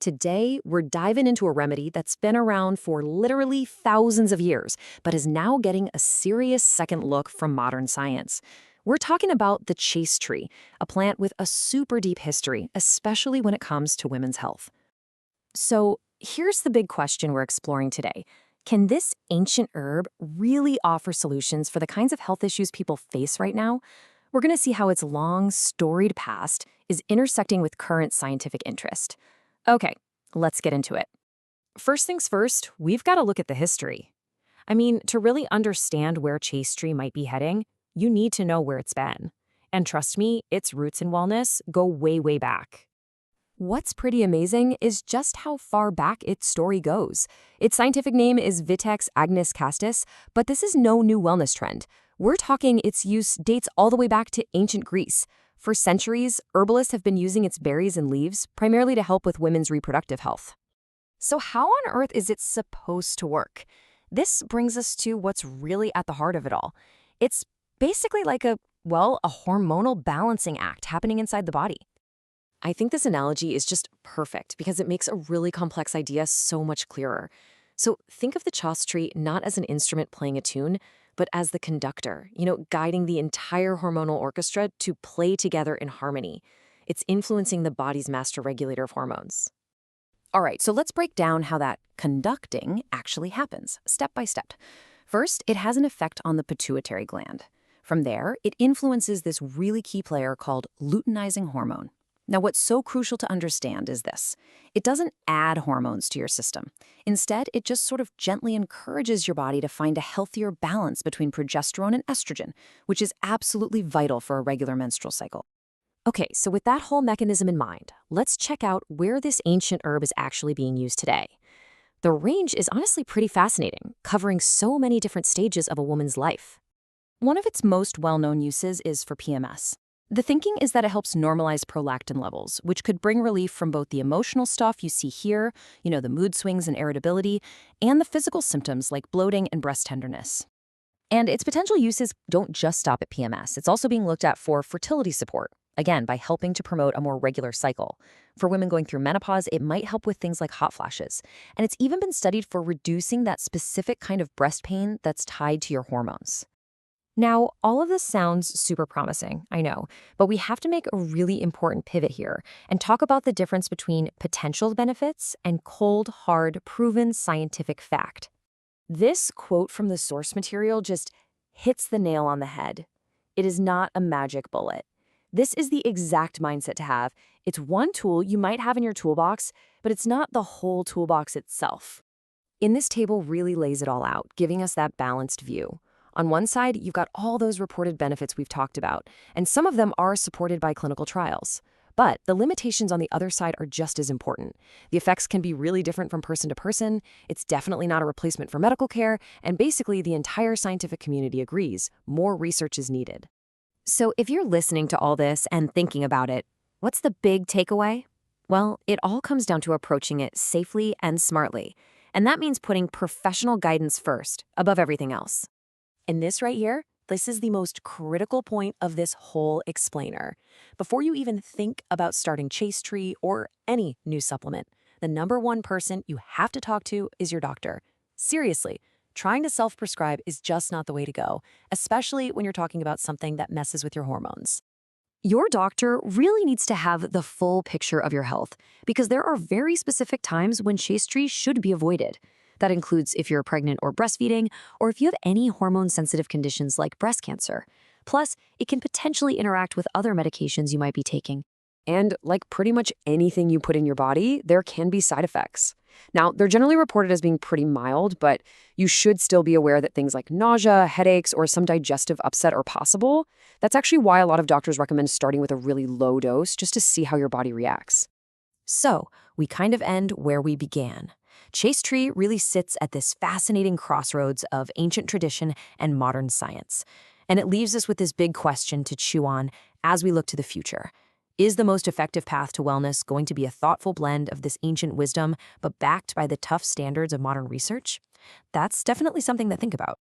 Today, we're diving into a remedy that's been around for literally thousands of years, but is now getting a serious second look from modern science. We're talking about the chaste tree, a plant with a super deep history, especially when it comes to women's health. So, here's the big question we're exploring today. Can this ancient herb really offer solutions for the kinds of health issues people face right now? We're going to see how its long, storied past is intersecting with current scientific interest. Okay, let's get into it. First things first, we've got to look at the history. I mean, to really understand where Chaste Tree might be heading, you need to know where it's been. And trust me, its roots in wellness go way, way back. What's pretty amazing is just how far back its story goes. Its scientific name is Vitex agnus castus, but this is no new wellness trend. We're talking its use dates all the way back to ancient Greece. For centuries, herbalists have been using its berries and leaves primarily to help with women's reproductive health. So how on earth is it supposed to work? This brings us to what's really at the heart of it all. It's basically like a hormonal balancing act happening inside the body. I think this analogy is just perfect because it makes a really complex idea so much clearer. So think of the chaste tree not as an instrument playing a tune, but as the conductor, guiding the entire hormonal orchestra to play together in harmony. It's influencing the body's master regulator of hormones. All right, so let's break down how that conducting actually happens, step by step. First, it has an effect on the pituitary gland. From there, it influences this really key player called luteinizing hormone. Now, what's so crucial to understand is this. It doesn't add hormones to your system. Instead, it just sort of gently encourages your body to find a healthier balance between progesterone and estrogen, which is absolutely vital for a regular menstrual cycle. Okay, so with that whole mechanism in mind, let's check out where this ancient herb is actually being used today. The range is honestly pretty fascinating, covering so many different stages of a woman's life. One of its most well-known uses is for PMS. The thinking is that it helps normalize prolactin levels, which could bring relief from both the emotional stuff you see here, the mood swings and irritability, and the physical symptoms like bloating and breast tenderness. And its potential uses don't just stop at PMS. It's also being looked at for fertility support, again, by helping to promote a more regular cycle. For women going through menopause, it might help with things like hot flashes. And it's even been studied for reducing that specific kind of breast pain that's tied to your hormones. Now, all of this sounds super promising, I know, but we have to make a really important pivot here and talk about the difference between potential benefits and cold, hard, proven scientific fact. This quote from the source material just hits the nail on the head. It is not a magic bullet. This is the exact mindset to have. It's one tool you might have in your toolbox, but it's not the whole toolbox itself. In this table really lays it all out, giving us that balanced view. On one side, you've got all those reported benefits we've talked about, and some of them are supported by clinical trials. But the limitations on the other side are just as important. The effects can be really different from person to person, it's definitely not a replacement for medical care, and basically the entire scientific community agrees more research is needed. So if you're listening to all this and thinking about it, what's the big takeaway? Well, it all comes down to approaching it safely and smartly. And that means putting professional guidance first, above everything else. And this right here, this is the most critical point of this whole explainer. Before you even think about starting Chaste Tree or any new supplement, the number one person you have to talk to is your doctor. Seriously, trying to self-prescribe is just not the way to go, especially when you're talking about something that messes with your hormones. Your doctor really needs to have the full picture of your health because there are very specific times when Chaste Tree should be avoided. That includes if you're pregnant or breastfeeding, or if you have any hormone-sensitive conditions like breast cancer. Plus, it can potentially interact with other medications you might be taking. And like pretty much anything you put in your body, there can be side effects. Now, they're generally reported as being pretty mild, but you should still be aware that things like nausea, headaches, or some digestive upset are possible. That's actually why a lot of doctors recommend starting with a really low dose just to see how your body reacts. So, we kind of end where we began. Chaste Tree really sits at this fascinating crossroads of ancient tradition and modern science. And it leaves us with this big question to chew on as we look to the future. Is the most effective path to wellness going to be a thoughtful blend of this ancient wisdom, but backed by the tough standards of modern research? That's definitely something to think about.